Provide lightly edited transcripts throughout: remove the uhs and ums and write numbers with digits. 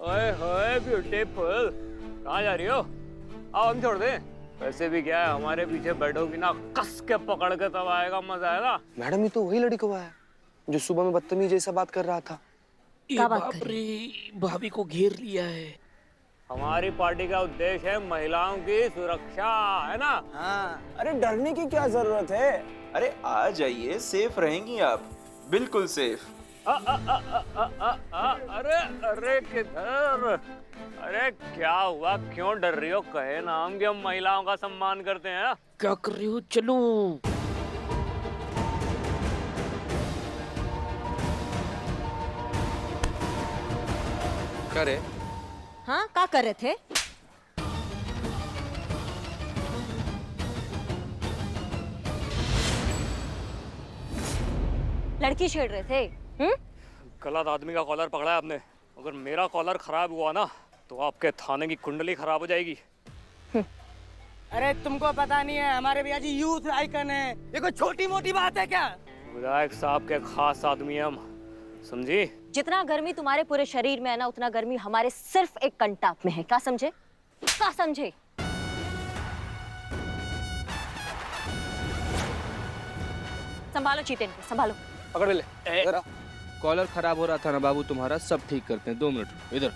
ओए होए ब्यूटीफुल, कहाँ जा रही हो? आओ हम छोड़ दें। वैसे भी क्या है, हमारे पीछे बैठोगी ना, कस के पकड़ के तब आएगा, मजा आएगा। मैडम ये तो वही लड़का है जो सुबह में बदतमीज जैसा बात कर रहा था। क्या बात बाप कर रही रे, भाभी को घेर लिया है। हमारी पार्टी का उद्देश्य है महिलाओं की सुरक्षा, है ना? हाँ, अरे डरने की क्या जरूरत है। अरे आ जाइए, सेफ रहेंगी आप, बिल्कुल सेफ। अरे अरे किधर? अरे क्या हुआ, क्यों डर रही हो? कहे ना हम कि हम महिलाओं का सम्मान करते हैं। क्या कर रही हो? चलो। करे हाँ, क्या कर रहे थे? लड़की छेड़ रहे थे? गलत आदमी का कॉलर पकड़ा है आपने। अगर मेरा कॉलर खराब हुआ ना तो आपके थाने की कुंडली खराब हो जाएगी। अरे तुमको पता नहीं है, हमारे भैया जी यूथ आइकन है, ये कोई छोटी मोटी बात है क्या? विधायक साहब के खास आदमी है हम, समझी? जितना गर्मी तुम्हारे पूरे शरीर में है ना, उतना गर्मी हमारे सिर्फ एक कंटाप में है। क्या समझे? क्या समझे? संभालो चीते, संभालो। पकड़ ले जरा। कॉलर खराब हो रहा था ना बाबू तुम्हारा, सब ठीक करते हैं। 2 मिनट इधर।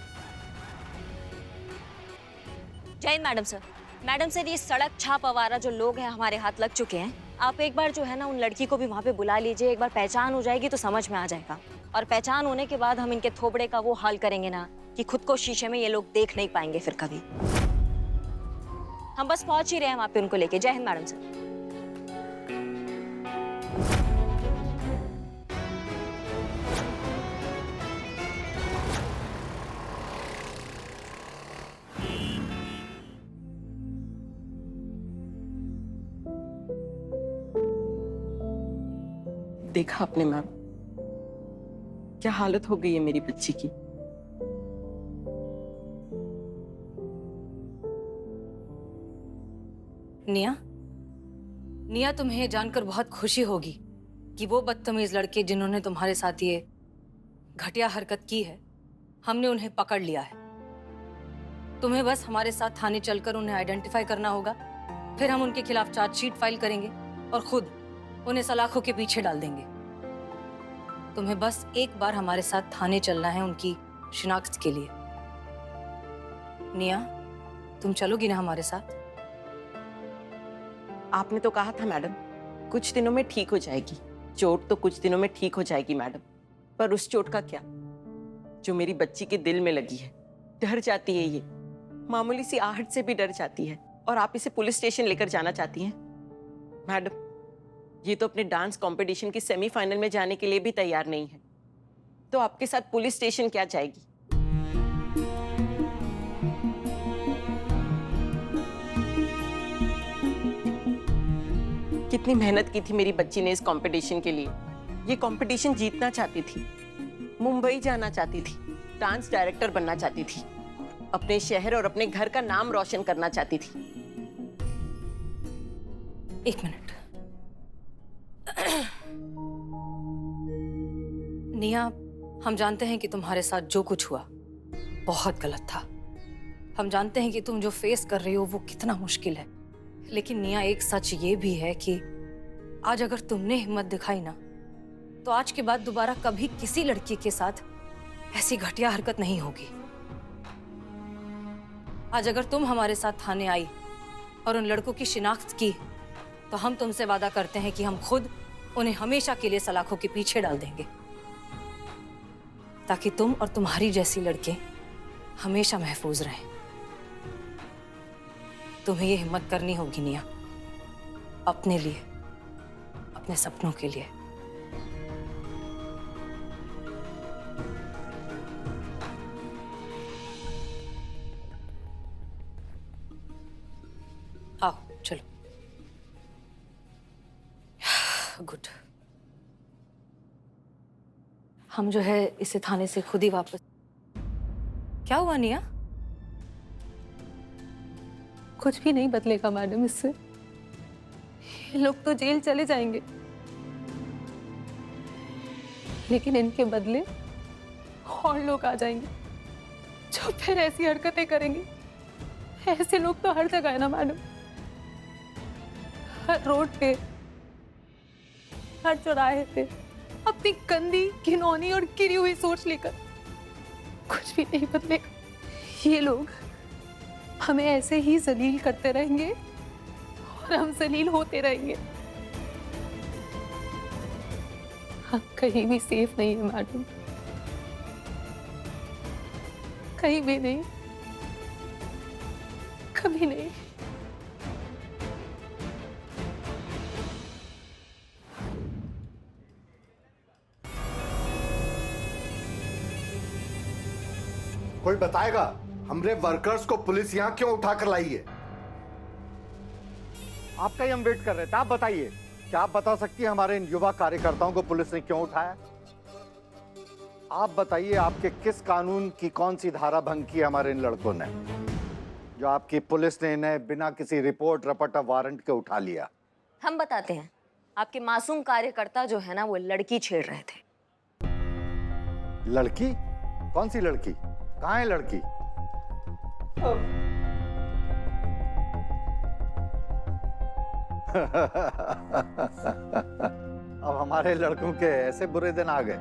Jain madam sir, madam sir, ये सड़क छाप आवारा जो लोग हैं हमारे हाथ लग चुके हैं। आप एक बार जो है ना उन लड़की को भी वहाँ पे बुला लीजिए। एक बार पहचान हो जाएगी तो समझ में आ जाएगा, और पहचान होने के बाद हम इनके थोबड़े का वो हाल करेंगे ना कि खुद को शीशे में ये लोग देख नहीं पाएंगे फिर कभी। हम बस पहुंच ही रहे हैं वहाँ पे उनको लेके। जय हिंद मैडम सर। देखा आपने मैम, क्या हालत हो गई है मेरी बच्ची की। निया, निया, तुम्हें ये जानकर बहुत खुशी होगी कि वो बदतमीज लड़के जिन्होंने तुम्हारे साथ ये घटिया हरकत की है, हमने उन्हें पकड़ लिया है। तुम्हें बस हमारे साथ थाने चलकर उन्हें आइडेंटिफाई करना होगा, फिर हम उनके खिलाफ चार्जशीट फाइल करेंगे और खुद उन्हें सलाखों के पीछे डाल देंगे। तुम्हें बस एक बार हमारे साथ थाने चलना है उनकी शिनाख्त के लिए। निया, तुम चलोगी ना हमारे साथ? आपने तो कहा था मैडम कुछ दिनों में ठीक हो जाएगी। चोट तो कुछ दिनों में ठीक हो जाएगी मैडम, पर उस चोट का क्या जो मेरी बच्ची के दिल में लगी है। डर जाती है ये, मामूली सी आहट से भी डर जाती है, और आप इसे पुलिस स्टेशन लेकर जाना चाहती हैं। मैडम, ये तो अपने डांस कंपटीशन के सेमीफाइनल में जाने के लिए भी तैयार नहीं है, तो आपके साथ पुलिस स्टेशन क्या जाएगी? कितनी मेहनत की थी मेरी बच्ची ने इस कंपटीशन के लिए। ये कंपटीशन जीतना चाहती थी, मुंबई जाना चाहती थी, डांस डायरेक्टर बनना चाहती थी, अपने शहर और अपने घर का नाम रोशन करना चाहती थी। एक मिनट। निया, हम जानते हैं कि तुम्हारे साथ जो कुछ हुआ बहुत गलत था। हम जानते हैं कि तुम जो फेस कर रही हो वो कितना मुश्किल है, लेकिन निया, एक सच ये भी है कि आज अगर तुमने हिम्मत दिखाई ना, तो आज के बाद दोबारा कभी किसी लड़की के साथ ऐसी घटिया हरकत नहीं होगी। आज अगर तुम हमारे साथ थाने आई और उन लड़कों की शिनाख्त की, तो हम तुमसे वादा करते हैं कि हम खुद उन्हें हमेशा के लिए सलाखों के पीछे डाल देंगे, ताकि तुम और तुम्हारी जैसी लड़के हमेशा महफूज रहें। तुम्हें ये हिम्मत करनी होगी निया, अपने लिए, अपने सपनों के लिए। आओ चलो। गुड। हम जो है इसे थाने से खुद ही वापस। क्या हुआ निया? कुछ भी नहीं बदलेगा मैडम इससे। ये लोग तो जेल चले जाएंगे, लेकिन इनके बदले और लोग आ जाएंगे। जो फिर ऐसी हरकतें करेंगे। ऐसे लोग तो हर जगह है ना मैडम, हर रोड पे, हर चौराहे पे, अपनी गंदी, घिनौनी और गिरी हुई सोच लेकर। कुछ भी नहीं बदलेगा। ये लोग हमें ऐसे ही जलील करते रहेंगे और हम जलील होते रहेंगे। हम कहीं भी सेफ नहीं है मैडम, कहीं भी नहीं, कभी नहीं। कोई बताएगा हमरे वर्कर्स को पुलिस यहाँ क्यों उठा कर लाई है? आपका ही हम वेट कर रहे थे, आप बताइए। क्या आप बता सकती हैं हमारे इन युवा कार्यकर्ताओं को पुलिस ने क्यों उठाया? आप बताइए, आपके किस कानून की कौन सी धारा भंग की हमारे इन लड़कों ने, जो आपकी पुलिस ने इन्हें बिना किसी रिपोर्ट रपट वारंट के उठा लिया? हम बताते हैं। आपके मासूम कार्यकर्ता जो है ना, वो लड़की छेड़ रहे थे। लड़की? कौन सी लड़की? कहाँ है लड़की? अब हमारे लड़कों के ऐसे बुरे दिन आ गए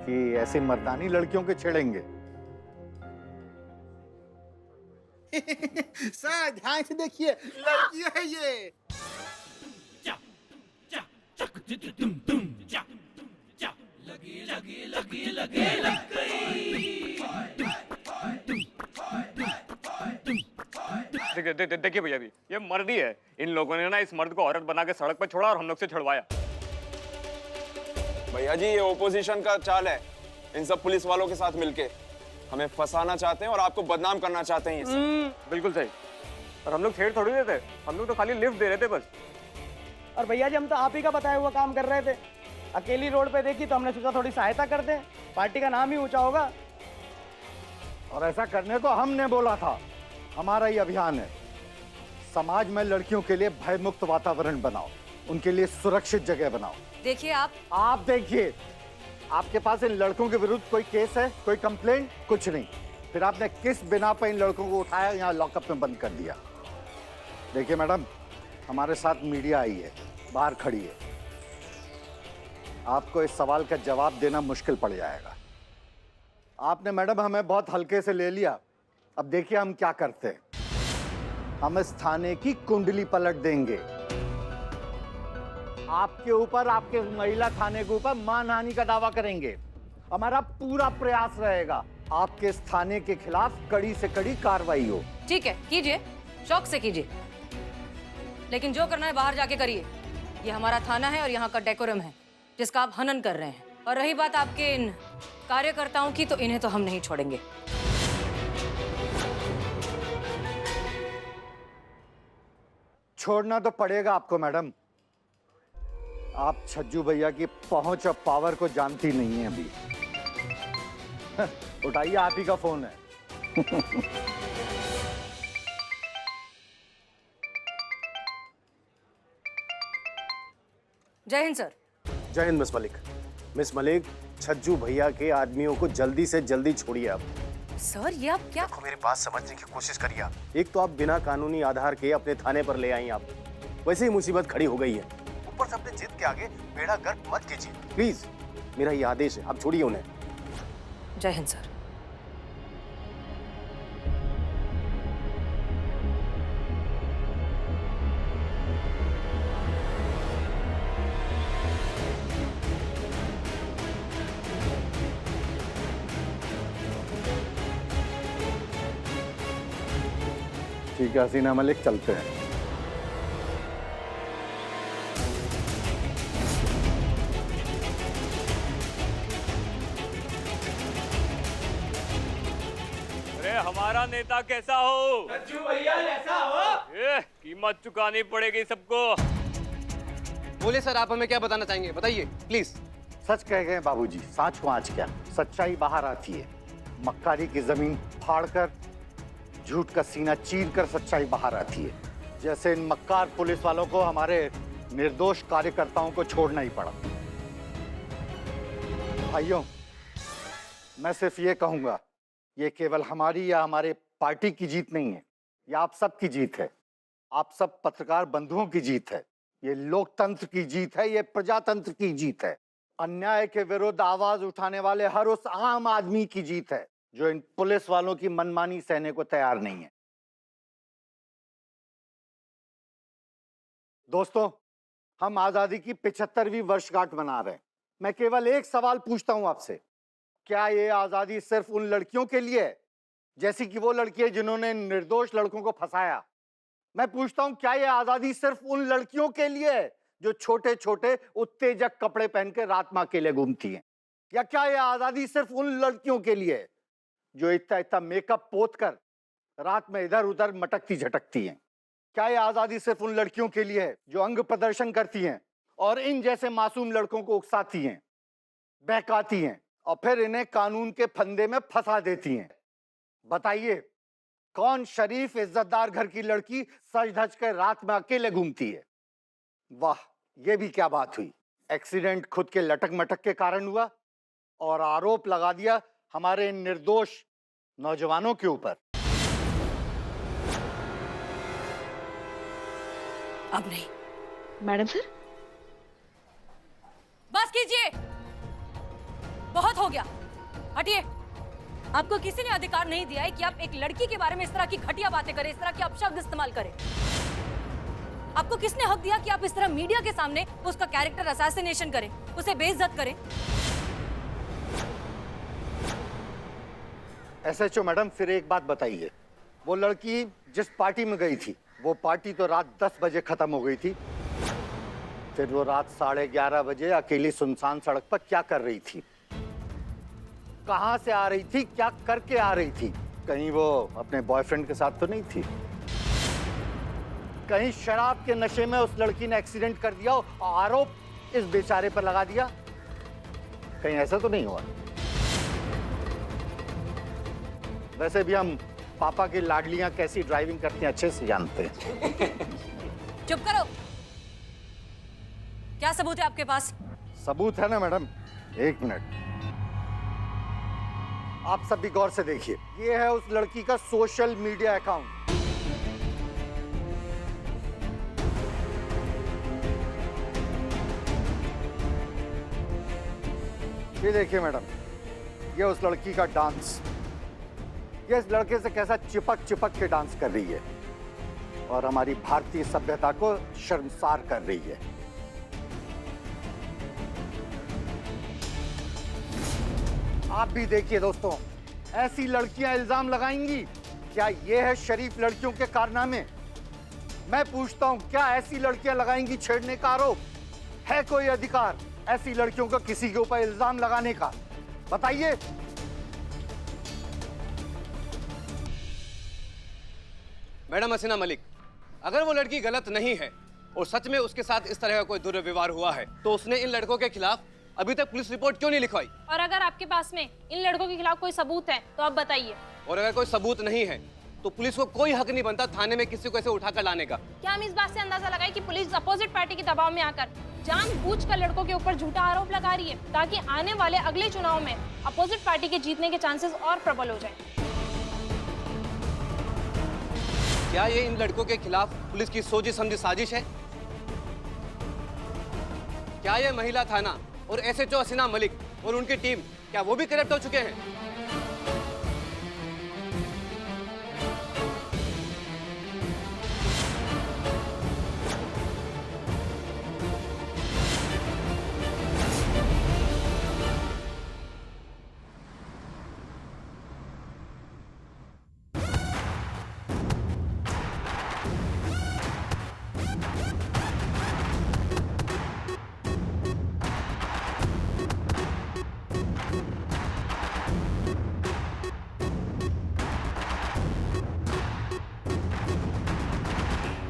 कि ऐसी मर्दानी लड़कियों के छेड़ेंगे। सर ध्यान से देखिए, लड़की है ये। देखिए भैया, भी ये मर्द ही है। इन लोगों ने ना इस मर्द को औरत बना के सड़क पर छोड़ा और हम लोग से छुड़वाया। भैया जी, ये ओपोजिशन का चाल है। इन सब पुलिस वालों के साथ मिलके हमें फंसाना चाहते हैं और आपको बदनाम करना चाहते हैं। ये सब बिल्कुल सही। और हम लोग छेड़ थोड़ी देते, हम लोग तो खाली लिफ्ट दे रहे थे बस। और भैया जी, हम तो आप ही का बताया हुआ काम कर रहे थे। अकेली रोड पे देखी तो हमने सोचा थोड़ी सहायता कर दें, पार्टी का नाम ही ऊंचा होगा। और ऐसा करने को हमने बोला था। हमारा ही अभियान है, समाज में लड़कियों के लिए भयमुक्त वातावरण बनाओ, उनके लिए सुरक्षित जगह बनाओ। देखिए आप देखिए, आपके पास इन लड़कों के विरुद्ध कोई केस है, कोई कंप्लेंट? कुछ नहीं। फिर आपने किस बिना पर इन लड़कों को उठाया, यहाँ लॉकअप में बंद कर दिया? देखिए मैडम, हमारे साथ मीडिया आई है, बाहर खड़ी है। आपको इस सवाल का जवाब देना मुश्किल पड़ जाएगा। आपने मैडम हमें बहुत हल्के से ले लिया। अब देखिए हम क्या करते हैं। हम इस थाने की कुंडली पलट देंगे। आपके ऊपर, आपके महिला थाने के ऊपर मानहानि का दावा करेंगे। हमारा पूरा प्रयास रहेगा आपके इस थाने के खिलाफ कड़ी से कड़ी कार्रवाई हो। ठीक है, कीजिए, शौक से कीजिए, लेकिन जो करना है बाहर जाके करिए। ये हमारा थाना है और यहाँ का डेकोरम है, जिसका आप हनन कर रहे हैं। और रही बात आपके इन कार्यकर्ताओं की, तो इन्हें तो हम नहीं छोड़ेंगे। छोड़ना तो पड़ेगा आपको मैडम। आप छज्जू भैया की पहुंच और पावर को जानती नहीं है अभी। उठाइए, आप ही का फोन है। जय हिंद सर। जय हिंद मिस मलिक। मिस मलिक, छज्जू भैया के आदमियों को जल्दी से जल्दी छोड़िए आप। सर ये आप क्या? देखो, मेरी बात समझने की कोशिश करिए आप। एक तो आप बिना कानूनी आधार के अपने थाने पर ले आई आप, वैसे ही मुसीबत खड़ी हो गई है। ऊपर से अपने जिद के आगे बेड़ा गर्क मत कीजिए प्लीज। मेरा ये आदेश है, आप छोड़िए उन्हें। जय हिंद सर। ठीक है हसीना मलिक, चलते हैं। अरे हमारा नेता कैसा हो? छज्जू भैया जैसा हो। ये कीमत चुकानी पड़ेगी सबको। बोले सर, आप हमें क्या बताना चाहेंगे, बताइए प्लीज। सच कह गए बाबूजी, सांच को आँच क्या, सच्चाई बाहर आती है। मक्कारी की जमीन फाड़कर, झूठ का सीना चीर कर सच्चाई बाहर आती है। जैसे इन मक्कार पुलिस वालों को हमारे निर्दोष कार्यकर्ताओं को छोड़ना ही पड़ा। भाइयों, मैं सिर्फ ये कहूंगा ये केवल हमारी या हमारे पार्टी की जीत नहीं है, ये आप सबकी जीत है, आप सब पत्रकार बंधुओं की जीत है, ये लोकतंत्र की जीत है, ये प्रजातंत्र की जीत है, अन्याय के विरुद्ध आवाज उठाने वाले हर उस आम आदमी की जीत है जो इन पुलिस वालों की मनमानी सहने को तैयार नहीं है। दोस्तों, हम आजादी की 75वीं वर्षगांठ मना रहे हैं। मैं केवल एक सवाल पूछता हूं आपसे, क्या ये आजादी सिर्फ उन लड़कियों के लिए है, जैसी कि वो लड़की है जिन्होंने निर्दोष लड़कों को फंसाया? मैं पूछता हूं, क्या ये आजादी सिर्फ उन लड़कियों के लिए है जो छोटे छोटे उत्तेजक कपड़े पहन के रात में अकेले घूमती हैं? या क्या ये आजादी सिर्फ उन लड़कियों के लिए है जो इतना इतना मेकअप पोत कर रात में इधर उधर मटकती झटकती हैं? क्या ये आजादी सिर्फ उन लड़कियों के लिए है जो अंग प्रदर्शन करती हैं और इन जैसे मासूम लड़कों को उकसाती हैं, बहकाती हैं और फिर इन्हें कानून के फंदे में फंसा देती हैं? बताइए, कौन शरीफ इज्जतदार घर की लड़की सज धज कर रात में अकेले घूमती है? वाह, ये भी क्या बात हुई। एक्सीडेंट खुद के लटक मटक के कारण हुआ और आरोप लगा दिया हमारे इन निर्दोष नौजवानों के ऊपर। अब नहीं। मैडम सर, बस कीजिए, बहुत हो गया, हटिए। आपको किसी ने अधिकार नहीं दिया है कि आप एक लड़की के बारे में इस तरह की घटिया बातें करें, इस तरह के अपशब्द इस्तेमाल करें। आपको किसने हक दिया कि आप इस तरह मीडिया के सामने उसका कैरेक्टर असैसिनेशन करें, उसे बेइज्जत करें? एसएचओ मैडम, फिर एक बात बताइए, वो लड़की जिस पार्टी में गई थी, वो पार्टी तो रात 10 बजे खत्म हो गई थी, फिर वो रात 11:30 बजे अकेली सुनसान सड़क पर क्या कर रही थी? कहां से आ रही थी, क्या करके आ रही थी? कहीं वो अपने बॉयफ्रेंड के साथ तो नहीं थी? कहीं शराब के नशे में उस लड़की ने एक्सीडेंट कर दिया और आरोप इस बेचारे पर लगा दिया? कहीं ऐसा तो नहीं हुआ? वैसे भी हम पापा की लाडलियां कैसी ड्राइविंग करती हैं अच्छे से जानते हैं। चुप करो। क्या सबूत है आपके पास? सबूत है ना मैडम, एक मिनट, आप सब भी गौर से देखिए। ये है उस लड़की का सोशल मीडिया अकाउंट। ये देखिए मैडम, ये उस लड़की का डांस, ये इस लड़के से कैसा चिपक चिपक के डांस कर रही है और हमारी भारतीय सभ्यता को शर्मसार कर रही है। आप भी देखिए दोस्तों, ऐसी लड़कियां इल्जाम लगाएंगी? क्या ये है शरीफ लड़कियों के कारनामे? मैं पूछता हूं, क्या ऐसी लड़कियां लगाएंगी छेड़ने का आरोप? है कोई अधिकार ऐसी लड़कियों को किसी के ऊपर इल्जाम लगाने का? बताइए। मैडम हसीना मलिक, अगर वो लड़की गलत नहीं है और सच में उसके साथ इस तरह का कोई दुर्व्यवहार हुआ है, तो उसने इन लड़कों के खिलाफ अभी तक पुलिस रिपोर्ट क्यों नहीं लिखवाई? और अगर आपके पास में इन लड़कों के खिलाफ कोई सबूत है तो आप बताइए। और अगर कोई सबूत नहीं है तो पुलिस को कोई हक नहीं बनता थाने में किसी को ऐसे उठाकर लाने का। क्या हम इस बात से अंदाजा लगाए कि पुलिस अपोजिट पार्टी के दबाव में आकर जानबूझकर लड़कों के ऊपर झूठा आरोप लगा रही है ताकि आने वाले अगले चुनाव में अपोजिट पार्टी के जीतने के चांसेस और प्रबल हो जाएं? क्या ये इन लड़कों के खिलाफ पुलिस की सोची समझी साजिश है? क्या ये महिला थाना और एसएचओ हसीना मलिक और उनकी टीम, क्या वो भी करप्ट हो चुके हैं?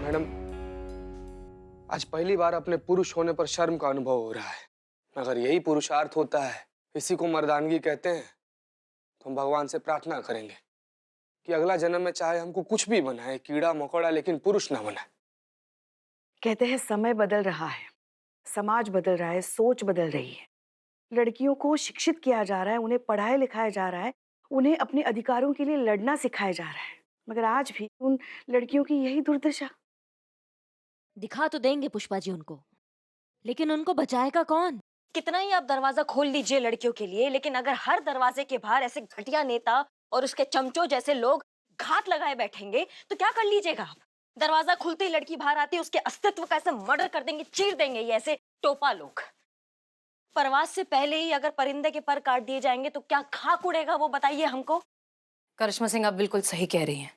मैडम, आज पहली बार अपने पुरुष होने पर शर्म का अनुभव हो रहा है। अगर यही पुरुषार्थ होता है, इसी को मर्दानगी कहते हैं, तो हम भगवान से प्रार्थना करेंगे कि अगला जन्म में चाहे हमको कुछ भी बनाए, कीड़ा मकोड़ा, लेकिन पुरुष ना बनाए। कहते हैं समय बदल रहा है, समाज बदल रहा है, सोच बदल रही है। लड़कियों को शिक्षित किया जा रहा है, उन्हें पढ़ाया लिखाया जा रहा है, उन्हें अपने अधिकारों के लिए लड़ना सिखाया जा रहा है, मगर आज भी उन लड़कियों की यही दुर्दशा। दिखा तो देंगे पुष्पा जी उनको, लेकिन उनको बचाएगा कौन? कितना ही आप दरवाजा खोल लीजिए लड़कियों के लिए, लेकिन अगर हर दरवाजे के बाहर ऐसे घटिया नेता और उसके चमचों जैसे लोग घात लगाए बैठेंगे तो क्या कर लीजिएगा आप? दरवाजा खुलते ही लड़की बाहर आती है, उसके अस्तित्व का ऐसे मर्डर कर देंगे, चीर देंगे ये ऐसे टोपा लोग। परवाज से पहले ही अगर परिंदे के पर काट दिए जाएंगे तो क्या खाक उड़ेगा वो बताइए हमको। करिश्मा सिंह, आप बिल्कुल सही कह रही हैं।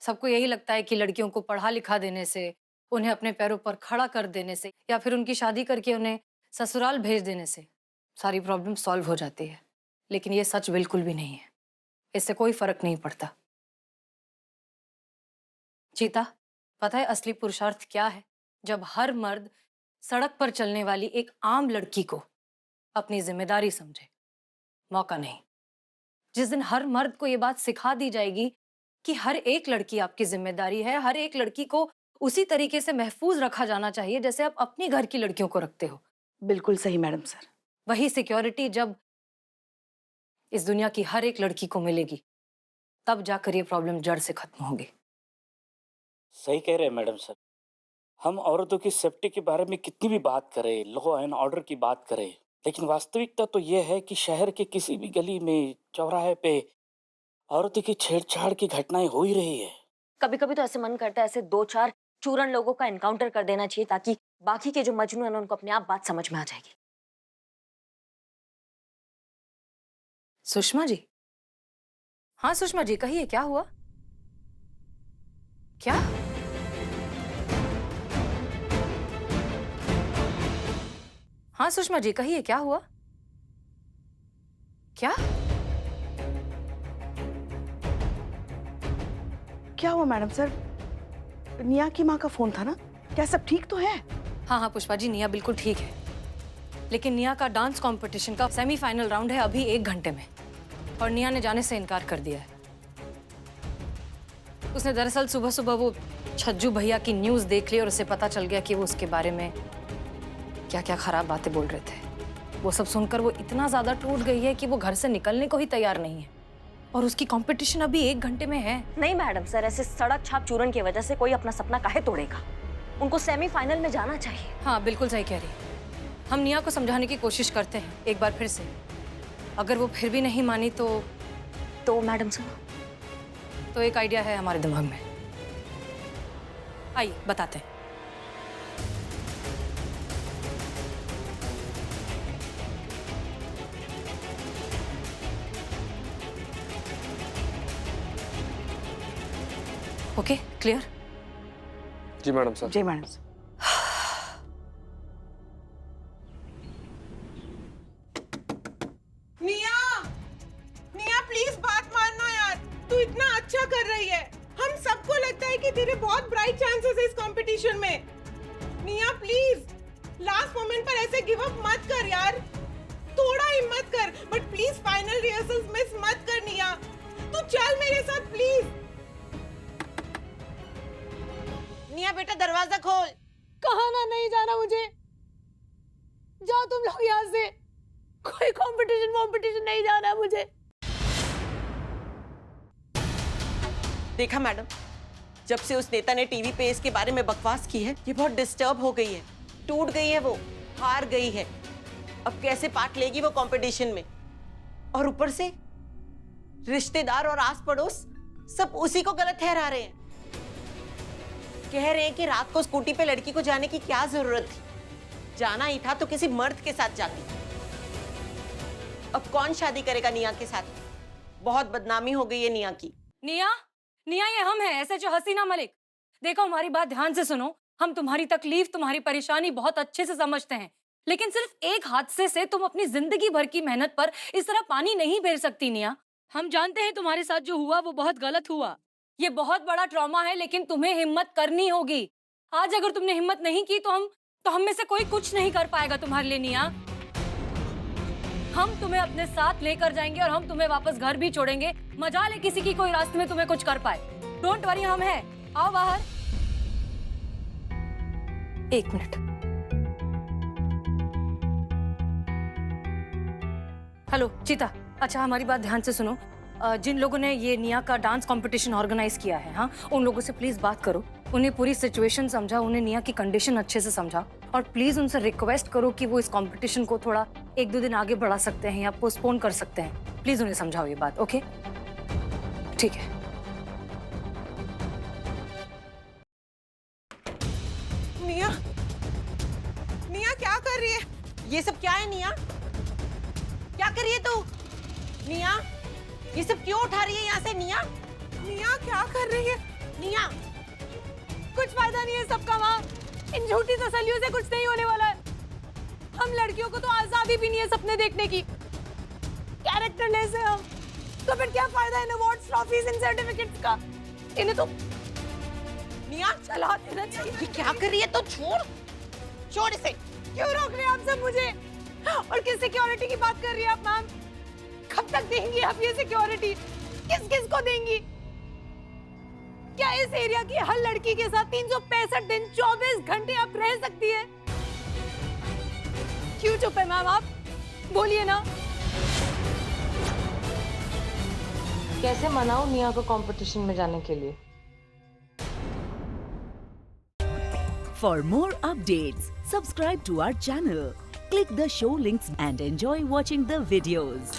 सबको यही लगता है कि लड़कियों को पढ़ा लिखा देने से, उन्हें अपने पैरों पर खड़ा कर देने से, या फिर उनकी शादी करके उन्हें ससुराल भेज देने से सारी प्रॉब्लम सॉल्व हो जाती है, लेकिन ये सच बिल्कुल भी नहीं है। इससे कोई फर्क नहीं पड़ता। चीता, पता है असली पुरुषार्थ क्या है? जब हर मर्द सड़क पर चलने वाली एक आम लड़की को अपनी जिम्मेदारी समझे, मौका नहीं। जिस दिन हर मर्द को ये बात सिखा दी जाएगी कि हर एक लड़की आपकी जिम्मेदारी है, हर एक लड़की को उसी तरीके से महफूज रखा जाना चाहिए जैसे आप अपनी घर की लड़कियों को रखते हो। बिल्कुल सही मैडम सर। वही सिक्योरिटी जब इस दुनिया की हर एक लड़की को मिलेगी, तब जाकर ये प्रॉब्लम जड़ से खत्म होगी। सही कह रहे हैं मैडम सर। हम औरतों की सेफ्टी के बारे में कितनी भी बात करें, लॉ एंड ऑर्डर की बात करें, लेकिन वास्तविकता तो यह है कि शहर के किसी भी गली में, चौराहे पे औरतों की छेड़छाड़ की घटनाएं हो ही रही है। कभी कभी तो ऐसे मन करता है ऐसे 2-4 चूरन लोगों का एनकाउंटर कर देना चाहिए, ताकि बाकी के जो मजनू हैं उनको अपने आप बात समझ में आ जाएगी। सुषमा जी, हाँ सुषमा जी, कहिए क्या हुआ? क्या? हाँ सुषमा जी, कहिए क्या हुआ? क्या? क्या हुआ मैडम सर? निया की माँ का फोन था ना, क्या सब ठीक तो है? हाँ हाँ पुष्पा जी, निया बिल्कुल ठीक है, लेकिन निया का डांस कंपटीशन का सेमीफाइनल राउंड है अभी 1 घंटे में, और निया ने जाने से इनकार कर दिया है। उसने दरअसल सुबह सुबह वो छज्जू भैया की न्यूज़ देख ली और उसे पता चल गया कि वो उसके बारे में क्या क्या खराब बातें बोल रहे थे। वो सब सुनकर वो इतना ज्यादा टूट गई है कि वो घर से निकलने को ही तैयार नहीं है, और उसकी कंपटीशन अभी 1 घंटे में है। नहीं मैडम सर, ऐसे सड़क छाप चूरन की वजह से कोई अपना सपना काहे तोड़ेगा? उनको सेमीफाइनल में जाना चाहिए। हाँ बिल्कुल सही कह रही। हम निया को समझाने की कोशिश करते हैं एक बार फिर से। अगर वो फिर भी नहीं मानी तो मैडम सर, तो एक आइडिया है हमारे दिमाग में, आइए बताते हैं। Okay, clear? जी मैडम सर। जी madam sir. Niya, Niya please बात मानना यार, तू इतना अच्छा कर रही है। हम सबको लगता है कि तेरे बहुत ब्राइट चांसेस है इस कंपटीशन में। निया प्लीज, लास्ट मोमेंट पर ऐसे गिव अप मत कर यार, थोड़ा हिम्मत कर, but please final rehearsals miss मत कर निया। तू चल मेरे साथ प्लीज। निया बेटा दरवाजा खोल। कहाँ ना, नहीं जाना मुझे, जाओ तुम लोग यहाँ से। कोई कंपटीशन नहीं जाना मुझे। देखा मैडम, जब से उस नेता ने टीवी पे इसके बारे में बकवास की है, ये बहुत डिस्टर्ब हो गई है, टूट गई है, वो हार गई है। अब कैसे पार्ट लेगी वो कंपटीशन में? और ऊपर से रिश्तेदार और आस पड़ोस सब उसी को गलत ठहरा रहे हैं। कह रहे हैं कि रात को स्कूटी पे लड़की को जाने की क्या जरूरत थी, जाना ही था तो किसी मर्द के साथ जाती। अब कौन शादी करेगा निया के साथ? बहुत बदनामी हो गई है निया की। निया, निया ये हम हैं, एसएचओ हसीना मलिक। देखो हमारी बात ध्यान से सुनो, हम तुम्हारी तकलीफ, तुम्हारी परेशानी बहुत अच्छे से समझते हैं, लेकिन सिर्फ एक हादसे से तुम अपनी जिंदगी भर की मेहनत पर इस तरह पानी नहीं फेर सकती निया। हम जानते हैं तुम्हारे साथ जो हुआ वो बहुत गलत हुआ, ये बहुत बड़ा ट्रॉमा है, लेकिन तुम्हें हिम्मत करनी होगी। आज अगर तुमने हिम्मत नहीं की तो हम में से कोई कुछ नहीं कर पाएगा तुम्हारे लिए निया। हम तुम्हें अपने साथ लेकर जाएंगे और हम तुम्हें वापस घर भी छोड़ेंगे। मजाल है किसी की कोई रास्ते में तुम्हें कुछ कर पाए। डोंट वरी, हम हैं। आओ बाहर। 1 मिनट। हेलो चीता, अच्छा हमारी बात ध्यान से सुनो। जिन लोगों ने ये निया का डांस कंपटीशन ऑर्गेनाइज किया है, हाँ, उन लोगों से प्लीज बात करो, उन्हें पूरी सिचुएशन समझा, उन्हें निया की कंडीशन अच्छे से समझा, और प्लीज उनसे रिक्वेस्ट करो कि वो इस कंपटीशन को थोड़ा 1-2 दिन आगे बढ़ा सकते हैं या पोस्टपोन कर सकते हैं। प्लीज उन्हें समझाओ ये बात। ओके, ठीक है। निया, निया क्या कर रही है? ये सब क्या है निया? क्या कर रही है तू? निया, ये सब क्यों उठा रही है यहाँ से निया? निया क्या कर रही है? निया, कुछ फायदा नहीं है सबका वहाँ। इन झूठी तसल्लियों से कुछ नहीं होने वाला है। हम लड़कियों को तो आजादी भी नहीं है सपने देखने की। कैरेक्टरलेस है हम, तो फिर क्या फायदा इन अवार्ड्स, ट्रॉफीज, इन सर्टिफिकेट्स का? इन्हें तो निया चला देना चाहिए। ये क्या कर रही है? तो छोड़ इसे। क्यों रोक रहे हैं आप सब मुझे? और किस सिक्योरिटी की बात कर रही है आप मैम? कब तक देंगी आप ये सिक्योरिटी? किस किस को देंगी? क्या इस एरिया की हर लड़की के साथ 365 दिन 24 घंटे आप रह सकती है? क्यों चुप है मैम आप? बोलिए ना। कैसे मनाऊं निया को कंपटीशन में जाने के लिए? For more updates, subscribe to our channel, click the show links and enjoy watching the videos.